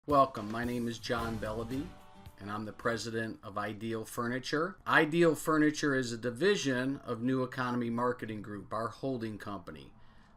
Welcome, my name is John Bellevue, and I'm the president of Ideal Furniture. Ideal Furniture is a division of New Economy Marketing Group, our holding company,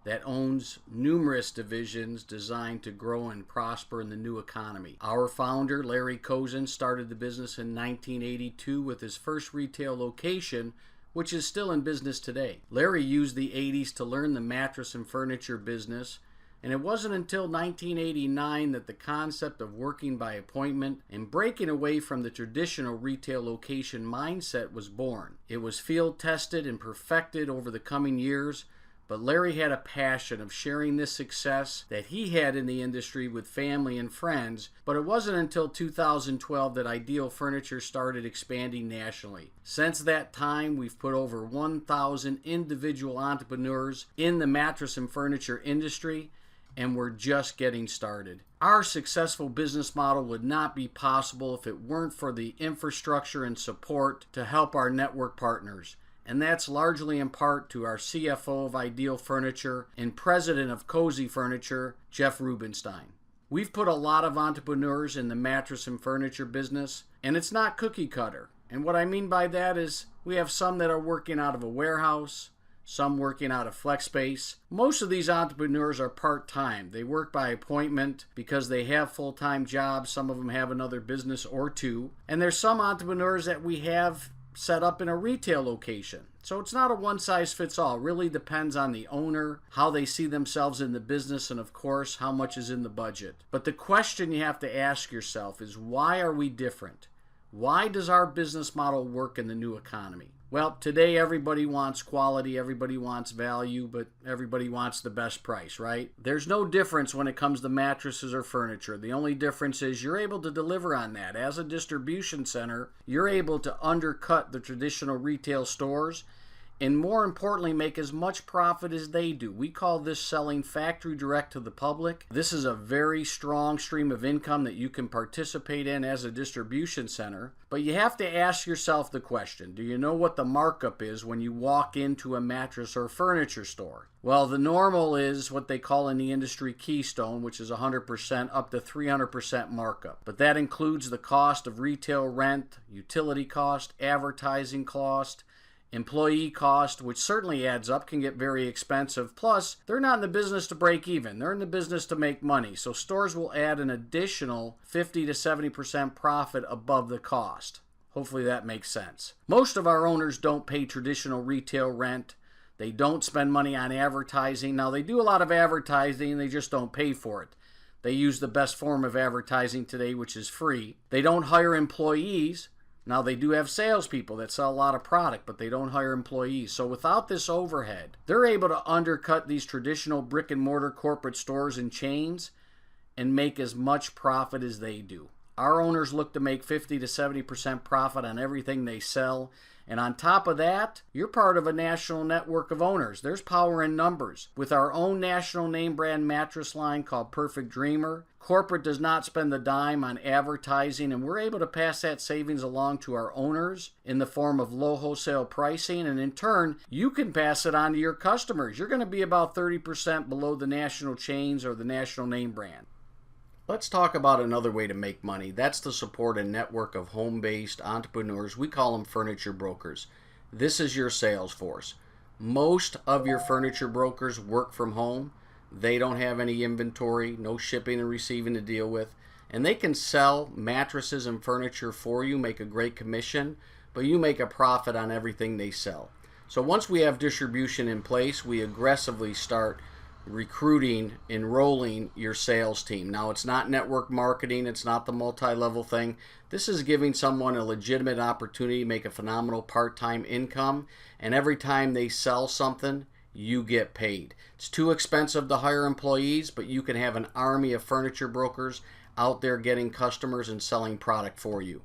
that owns numerous divisions designed to grow and prosper in the new economy. Our founder, Larry Kozin, started the business in 1982 with his first retail location, which is still in business today. Larry used the 80s to learn the mattress and furniture business, and it wasn't until 1989 that the concept of working by appointment and breaking away from the traditional retail location mindset was born. It was field tested and perfected over the coming years, but Larry had a passion of sharing this success that he had in the industry with family and friends, but it wasn't until 2012 that Ideal Furniture started expanding nationally. Since that time, we've put over 1,000 individual entrepreneurs in the mattress and furniture industry, and we're just getting started. Our successful business model would not be possible if it weren't for the infrastructure and support to help our network partners. And that's largely in part to our CFO of Ideal Furniture and president of Cozy Furniture, Jeff Rubenstein. We've put a lot of entrepreneurs in the mattress and furniture business, and it's not cookie cutter. And what I mean by that is we have some that are working out of a warehouse, some working out of flex space. Most of these entrepreneurs are part-time. They work by appointment because they have full-time jobs. Some of them have another business or two. And there's some entrepreneurs that we have set up in a retail location. So it's not a one-size-fits-all. It really depends on the owner, how they see themselves in the business, and of course, how much is in the budget. But the question you have to ask yourself is, why are we different? Why does our business model work in the new economy? Well, today everybody wants quality, everybody wants value, but everybody wants the best price, right? There's no difference when it comes to mattresses or furniture. The only difference is you're able to deliver on that. As a distribution center, you're able to undercut the traditional retail stores and more importantly, make as much profit as they do. We call this selling factory direct to the public. This is a very strong stream of income that you can participate in as a distribution center. But you have to ask yourself the question, do you know what the markup is when you walk into a mattress or furniture store? Well, the normal is what they call in the industry keystone, which is 100% up to 300% markup. But that includes the cost of retail rent, utility cost, advertising cost, employee cost, which certainly adds up, can get very expensive. Plus, they're not in the business to break even. They're in the business to make money. So stores will add an additional 50 to 70% profit above the cost. Hopefully that makes sense. Most of our owners don't pay traditional retail rent. They don't spend money on advertising. Now, they do a lot of advertising, they just don't pay for it. They use the best form of advertising today, which is free. They don't hire employees. Now, they do have salespeople that sell a lot of product, but they don't hire employees. So without this overhead, they're able to undercut these traditional brick and mortar corporate stores and chains and make as much profit as they do. Our owners look to make 50 to 70% profit on everything they sell. And on top of that, you're part of a national network of owners. There's power in numbers. With our own national name brand mattress line called Perfect Dreamer, corporate does not spend the dime on advertising, and we're able to pass that savings along to our owners in the form of low wholesale pricing, and in turn, you can pass it on to your customers. You're going to be about 30% below the national chains or the national name brand. Let's talk about another way to make money. That's to support a network of home-based entrepreneurs. We call them furniture brokers. This is your sales force. Most of your furniture brokers work from home. They don't have any inventory, no shipping and receiving to deal with, and they can sell mattresses and furniture for you, make a great commission, but you make a profit on everything they sell. So once we have distribution in place, we aggressively start recruiting, enrolling your sales team. Now, it's not network marketing, it's not the multi-level thing. This is giving someone a legitimate opportunity to make a phenomenal part-time income, and every time they sell something, you get paid. It's too expensive to hire employees, but you can have an army of furniture brokers out there getting customers and selling product for you.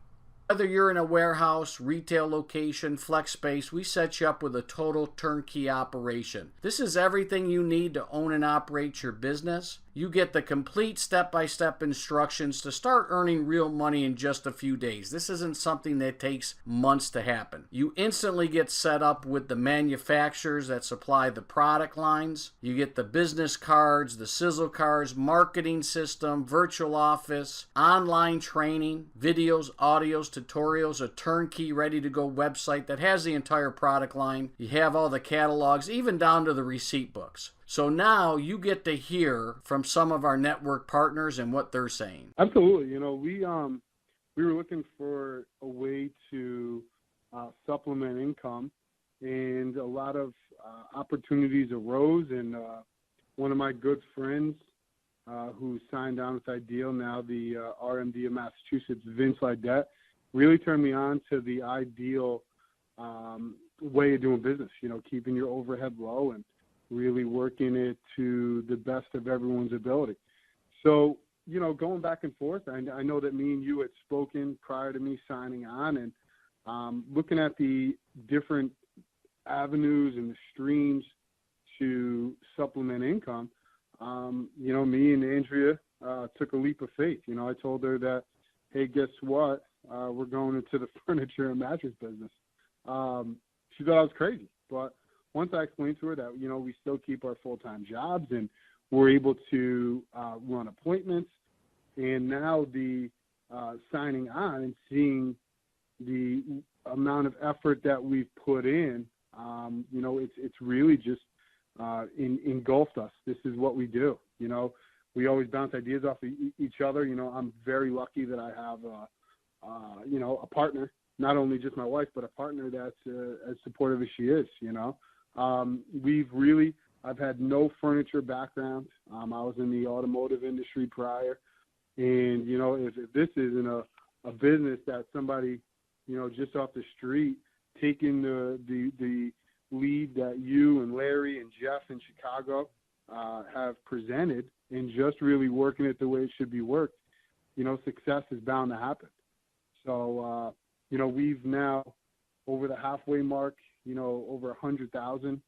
Whether you're in a warehouse, retail location, flex space, we set you up with a total turnkey operation. This is everything you need to own and operate your business. you get the complete step-by-step instructions to start earning real money in just a few days. This isn't something that takes months to happen. You instantly get set up with the manufacturers that supply the product lines. You get the business cards, the sizzle cards, marketing system, virtual office, online training, videos, audios, tutorials, a turnkey ready-to-go website that has the entire product line. You have all the catalogs, even down to the receipt books. So now you get to hear from some of our network partners and what they're saying. Absolutely. You know, we were looking for a way to supplement income, and a lot of opportunities arose. And one of my good friends who signed on with Ideal, now the RMD of Massachusetts, Vince Lydette, really turned me on to the Ideal way of doing business, you know, keeping your overhead low and really working it to the best of everyone's ability. So, you know, going back and forth, I know that me and you had spoken prior to me signing on, and looking at the different avenues and the streams to supplement income, you know, me and Andrea took a leap of faith. You know, I told her that, hey, guess what? We're going into the furniture and mattress business. She thought I was crazy, but once I explained to her that, you know, we still keep our full-time jobs and we're able to run appointments, and now the signing on and seeing the amount of effort that we've put in, you know, it's really just engulfed us. This is what we do. You know, we always bounce ideas off of each other. You know, I'm very lucky that I have, you know, a partner, not only just my wife, but a partner that's as supportive as she is, you know. I've had no furniture background. I was in the automotive industry prior. And, you know, if this isn't a business that somebody, you know, just off the street, taking the lead that you and Larry and Jeff in Chicago have presented, and just really working it the way it should be worked, you know, success is bound to happen. So, you know, we've now over the halfway mark, you know, over 100,000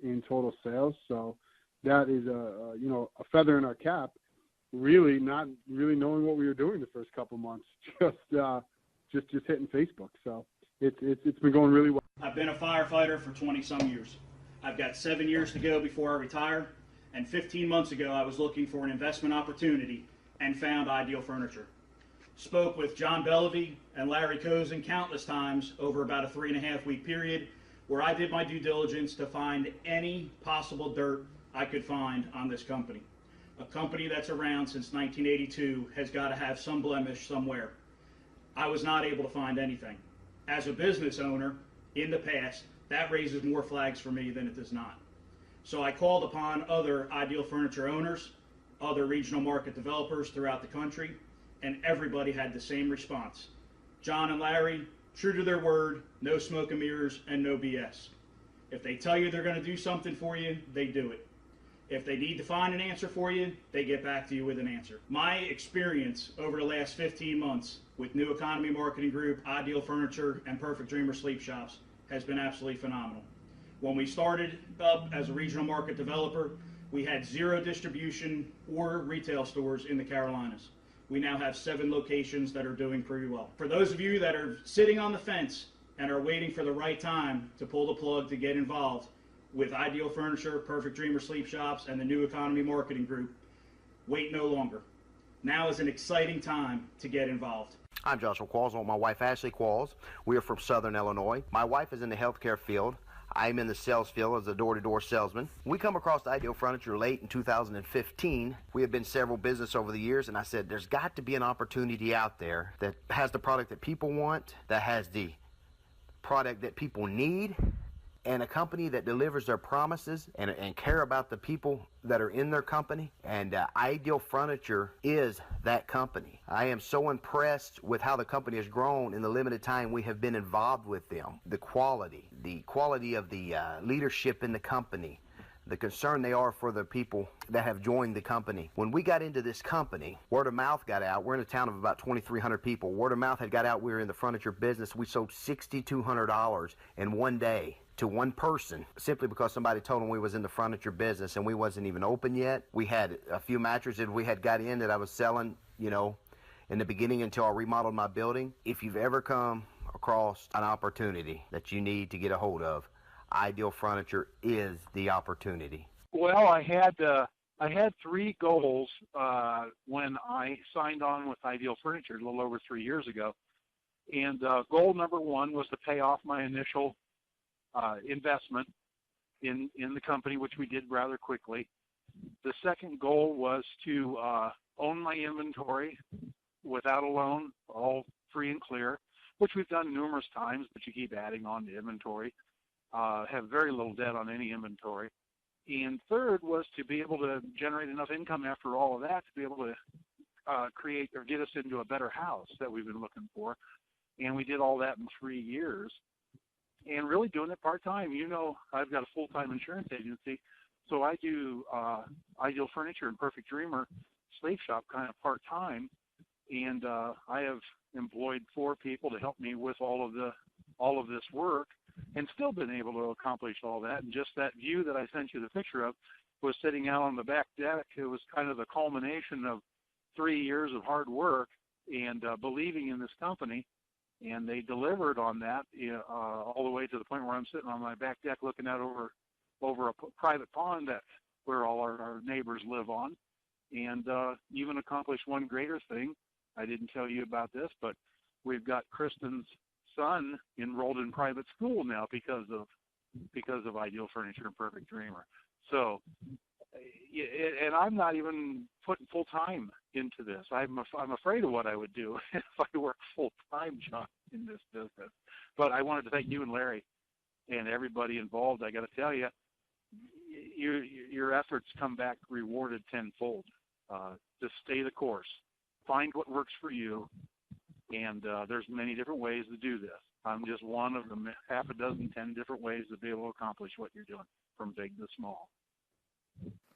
in total sales. So that is you know, a feather in our cap. Really not really knowing what we were doing the first couple months, just hitting Facebook. So it's been going really well. I've been a firefighter for 20 some years. I've got 7 years to go before I retire. And 15 months ago, I was looking for an investment opportunity and found Ideal Furniture. Spoke with John Bellevue and Larry Kozen countless times over about a 3.5 week period, where I did my due diligence to find any possible dirt I could find on this company. A company that's around since 1982 has got to have some blemish somewhere. I was not able to find anything. As a business owner, in the past, that raises more flags for me than it does not. So I called upon other Ideal Furniture owners, other regional market developers throughout the country, and everybody had the same response. John and Larry, true to their word, no smoke and mirrors, and no BS. If they tell you they're going to do something for you, they do it. If they need to find an answer for you, they get back to you with an answer. My experience over the last 15 months with New Economy Marketing Group, Ideal Furniture, and Perfect Dreamer Sleep Shops has been absolutely phenomenal. When we started up as a regional market developer, we had 0 distribution or retail stores in the Carolinas. We now have 7 locations that are doing pretty well. For those of you that are sitting on the fence and are waiting for the right time to pull the plug to get involved with Ideal Furniture, Perfect Dreamer Sleep Shops, and the New Economy Marketing Group, wait no longer. Now is an exciting time to get involved. I'm Joshua Qualls, with my wife Ashley Qualls. We are from Southern Illinois. My wife is in the healthcare field. I'm in the sales field as a door-to-door salesman. We come across Ideal Furniture late in 2015. We have been several business over the years, and I said, there's got to be an opportunity out there that has the product that people want, that has the product that people need, and a company that delivers their promises and care about the people that are in their company. And Ideal Furniture is that company. I am so impressed with how the company has grown in the limited time we have been involved with them. The quality of the leadership in the company, the concern they are for the people that have joined the company. When we got into this company, word of mouth got out. We're in a town of about 2,300 people. Word of mouth had got out. We were in the furniture business. We sold $6,200 in one day to one person simply because somebody told them we was in the furniture business and we wasn't even open yet. We had a few mattresses we had got in that I was selling, in the beginning until I remodeled my building. If you've ever come across an opportunity that you need to get a hold of, Ideal Furniture is the opportunity. Well, I had three goals when I signed on with Ideal Furniture a little over 3 years ago. And goal number one was to pay off my initial investment in the company, which we did rather quickly. The second goal was to own my inventory without a loan, all free and clear, which we've done numerous times, but you keep adding on to inventory. Have very little debt on any inventory. And third was to be able to generate enough income after all of that to be able to create or get us into a better house that we've been looking for. And we did all that in 3 years and really doing it part-time. I've got a full-time insurance agency, so I do Ideal Furniture and Perfect Dreamer Slave Shop kind of part-time. And I have employed 4 people to help me with all of this work, and still been able to accomplish all that. And just that view that I sent you the picture of was sitting out on the back deck. It was kind of the culmination of 3 years of hard work and believing in this company. And they delivered on that all the way to the point where I'm sitting on my back deck looking out over a private pond where all our neighbors live on. And even accomplished one greater thing. I didn't tell you about this, but we've got Kristen's son enrolled in private school now because of Ideal Furniture and Perfect Dreamer. So, and I'm not even putting full time into this. I'm afraid of what I would do if I worked full time, John, in this business. But I wanted to thank you and Larry and everybody involved. I got to tell you, your efforts come back rewarded tenfold. Just stay the course. Find what works for you. And there's many different ways to do this. I'm just one of the half a dozen, 10 different ways to be able to accomplish what you're doing, from big to small.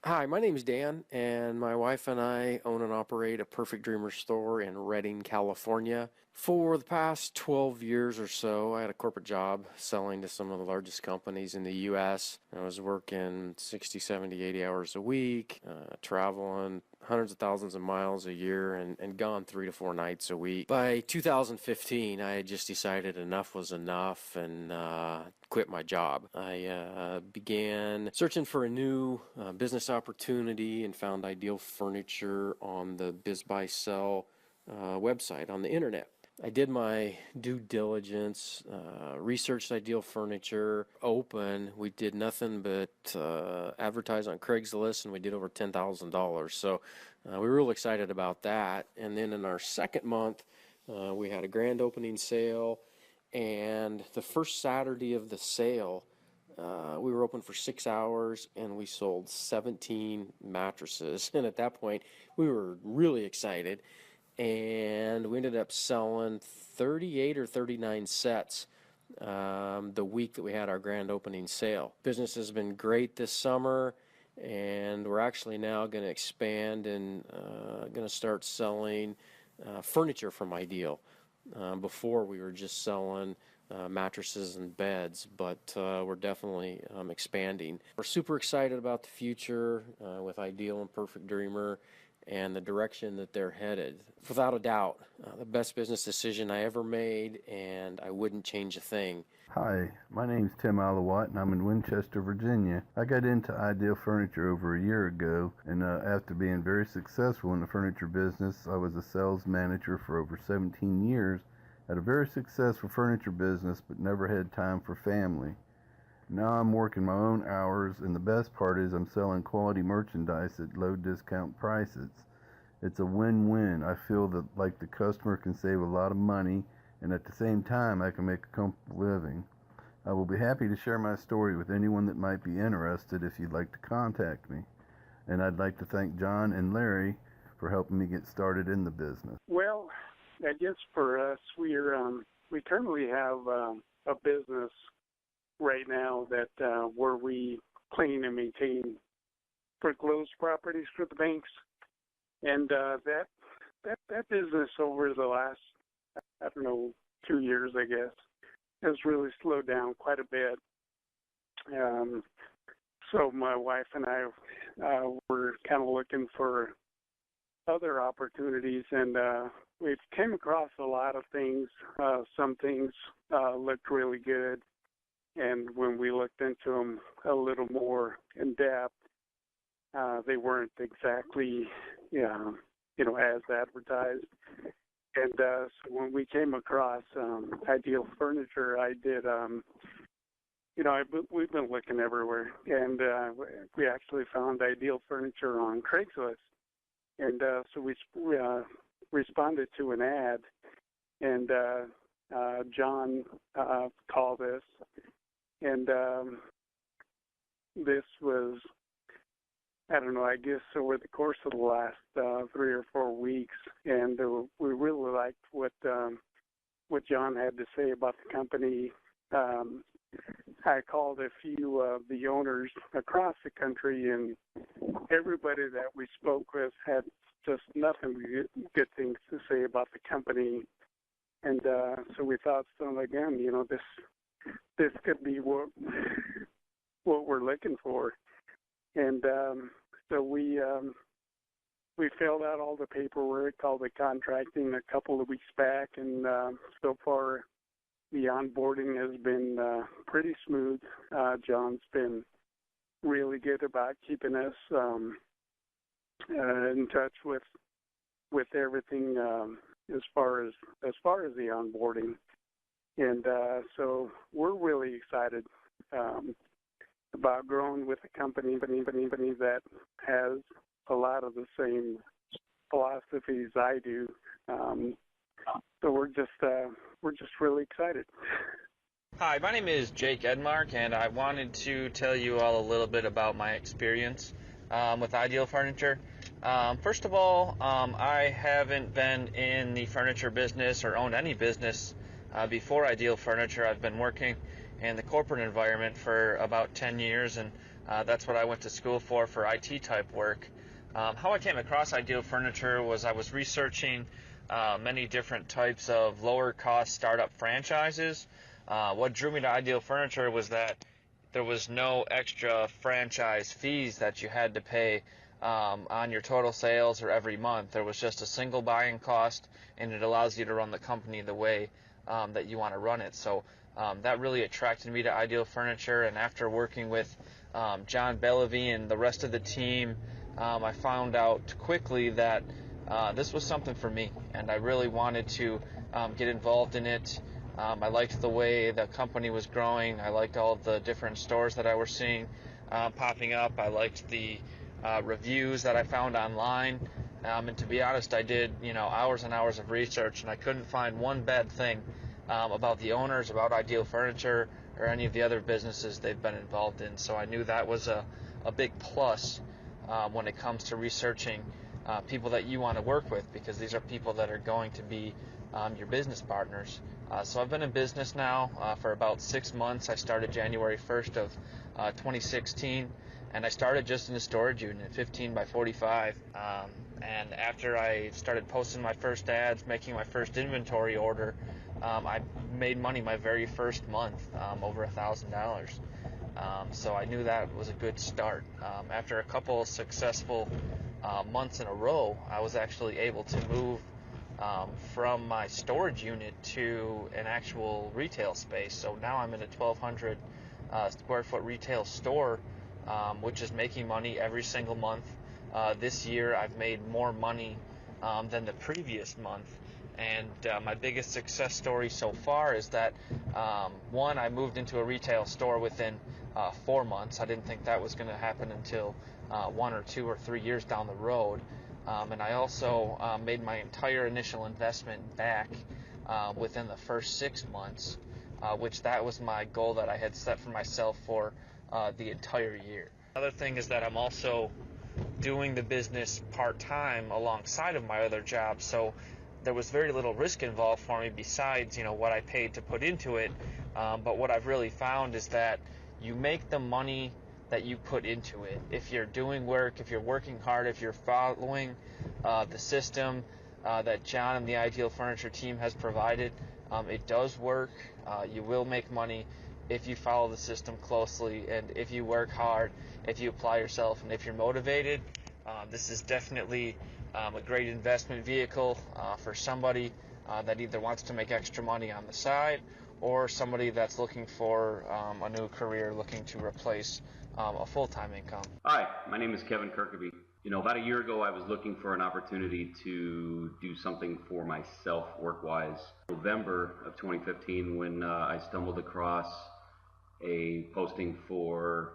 Hi, my name is Dan, and my wife and I own and operate a Perfect Dreamer store in Redding, California. For the past 12 years or so, I had a corporate job selling to some of the largest companies in the U.S. I was working 60, 70, 80 hours a week, traveling hundreds of thousands of miles a year, and gone 3 to 4 nights a week. By 2015, I had just decided enough was enough and quit my job. I began searching for a new business opportunity and found Ideal Furniture on the BizBuySell website on the internet. I did my due diligence, researched Ideal Furniture, open. We did nothing but advertise on Craigslist, and we did over $10,000. So we were real excited about that. And then in our second month, we had a grand opening sale. And the first Saturday of the sale, we were open for 6 hours, and we sold 17 mattresses. And at that point, we were really excited. And we ended up selling 38 or 39 sets the week that we had our grand opening sale. Business has been great this summer, and we're actually now going to expand and going to start selling furniture from Ideal. Before we were just selling mattresses and beds, but we're definitely expanding. We're super excited about the future with Ideal and Perfect Dreamer and the direction that they're headed. Without a doubt, the best business decision I ever made, and I wouldn't change a thing. Hi, my name's Tim Alawat, and I'm in Winchester, Virginia. I got into Ideal Furniture over a year ago, and after being very successful in the furniture business, I was a sales manager for over 17 years at a very successful furniture business, but never had time for family. Now I'm working my own hours, and the best part is I'm selling quality merchandise at low discount prices. It's a win-win. I feel that like the customer can save a lot of money, and at the same time I can make a comfortable living. I will be happy to share my story with anyone that might be interested if you'd like to contact me. And I'd like to thank John and Larry for helping me get started in the business. Well, I guess for us, we currently have a business right now that where we clean and maintain foreclosed properties for the banks, and that business over the last 2 years, I guess, has really slowed down quite a bit. So my wife and I were kind of looking for other opportunities, and we came across a lot of things. Some things looked really good, and when we looked into them a little more in depth, they weren't exactly, as advertised. And so when we came across Ideal Furniture, I did, we've been looking everywhere, and we actually found Ideal Furniture on Craigslist. And so we responded to an ad, and John called us, and this was, I don't know, I guess over the course of the last 3 or 4 weeks, and we really liked what John had to say about the company. I called a few of the owners across the country, and everybody that we spoke with had just nothing good things to say about the company. And so we thought, so again, this could be what we're looking for. And so we filled out all the paperwork, all the contracting a couple of weeks back, and so far the onboarding has been pretty smooth. John's been really good about keeping us in touch with everything as far as the onboarding, and so we're really excited about growing with a company that has a lot of the same philosophies I do. So we're just really excited. Hi, my name is Jake Edmark, and I wanted to tell you all a little bit about my experience with Ideal Furniture. First of all, I haven't been in the furniture business or owned any business before Ideal Furniture. I've been working in the corporate environment for about 10 years, and that's what I went to school for IT type work. How I came across Ideal Furniture was I was researching many different types of lower cost startup franchises. What drew me to Ideal Furniture was that there was no extra franchise fees that you had to pay on your total sales or every month. There was just a single buying cost, and it allows you to run the company the way that you want to run it. So that really attracted me to Ideal Furniture, and after working with John Bellevue and the rest of the team, I found out quickly that this was something for me, and I really wanted to get involved in it. I liked the way the company was growing. I liked all of the different stores that I was seeing popping up. I liked the reviews that I found online. And to be honest, I did hours and hours of research, and I couldn't find one bad thing about the owners, about Ideal Furniture, or any of the other businesses they've been involved in. So I knew that was a big plus when it comes to researching people that you want to work with, because these are people that are going to be your business partners. So I've been in business now for about 6 months. I started January 1st of 2016, and I started just in a storage unit, 15 by 45. And after I started posting my first ads, making my first inventory order, I made money my very first month, over $1,000. So I knew that was a good start. After a couple of successful months in a row, I was actually able to move from my storage unit to an actual retail space. So now I'm in a 1,200 square foot retail store, which is making money every single month. This year I've made more money than the previous month. And my biggest success story so far is that, one, I moved into a retail store within 4 months. I didn't think that was going to happen until 1 or 2 or 3 years down the road. And I also made my entire initial investment back within the first 6 months, which that was my goal that I had set for myself for the entire year. Another thing is that I'm also doing the business part-time alongside of my other job, so there was very little risk involved for me besides what I paid to put into it. But what I've really found is that you make the money that you put into it. If you're doing work, if you're working hard, if you're following the system that John and the Ideal Furniture team has provided, it does work. You will make money. if you follow the system closely and if you work hard, if you apply yourself, and if you're motivated. This is definitely a great investment vehicle for somebody that either wants to make extra money on the side or somebody that's looking for a new career, looking to replace a full-time income. Hi, my name is Kevin Kirkaby. About a year ago I was looking for an opportunity to do something for myself work-wise. November of 2015 when I stumbled across a posting for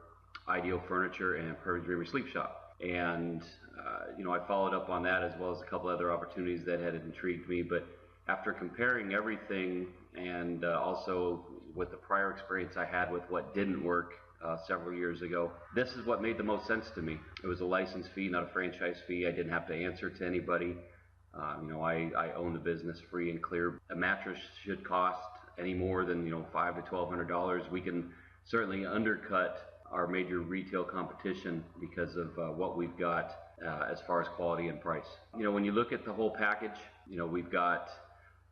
Ideal Furniture and Perfect Dreamer Sleep Shop. And I followed up on that as well as a couple other opportunities that had intrigued me. But after comparing everything and also with the prior experience I had with what didn't work several years ago, this is what made the most sense to me. It was a license fee, not a franchise fee. I didn't have to answer to anybody. I own the business free and clear. A mattress should cost any more than $500 to $1,200. We can certainly undercut our major retail competition because of what we've got as far as quality and price. When you look at the whole package, we've got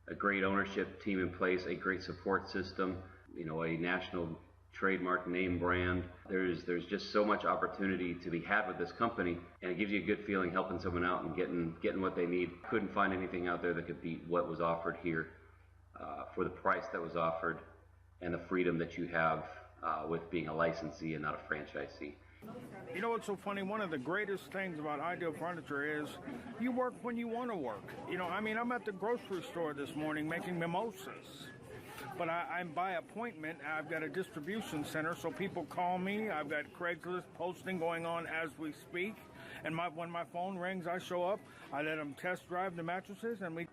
a great ownership team in place, a great support system, a national trademark name brand. There's just so much opportunity to be had with this company, and it gives you a good feeling helping someone out and getting what they need. Couldn't find anything out there that could beat what was offered here for the price that was offered and the freedom that you have with being a licensee and not a franchisee. What's so funny? One of the greatest things about Ideal Furniture is you work when you want to work. I'm at the grocery store this morning making mimosas. But I'm by appointment. I've got a distribution center, so people call me. I've got Craigslist posting going on as we speak. And when my phone rings, I show up. I let them test drive the mattresses, and we...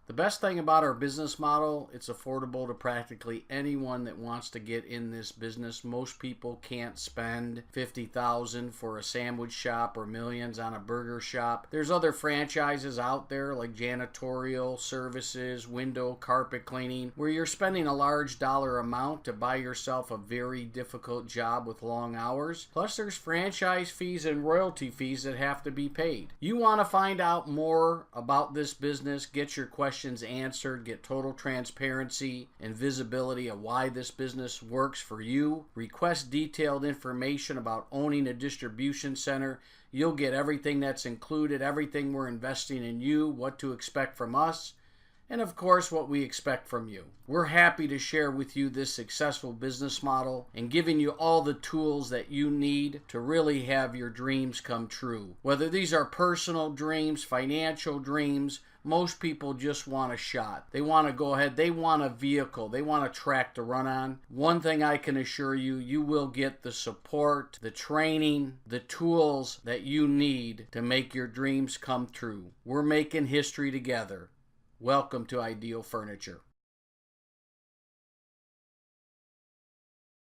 The best thing about our business model, it's affordable to practically anyone that wants to get in this business. Most people can't spend $50,000 for a sandwich shop or millions on a burger shop. There's other franchises out there like janitorial services, window, carpet cleaning, where you're spending a large dollar amount to buy yourself a very difficult job with long hours. Plus there's franchise fees and royalty fees that have to be paid. You want to find out more about this business, get your questions answered, get total transparency and visibility of why this business works for you, request detailed information about owning a distribution center. You'll get everything that's included, everything we're investing in you, what to expect from us, and of course what we expect from you. We're happy to share with you this successful business model and giving you all the tools that you need to really have your dreams come true. Whether these are personal dreams, financial dreams, most people just want a shot. They want to go ahead. They want a vehicle. They want a track to run on. One thing I can assure you, you will get the support, the training, the tools that you need to make your dreams come true. We're making history together. Welcome to Ideal Furniture.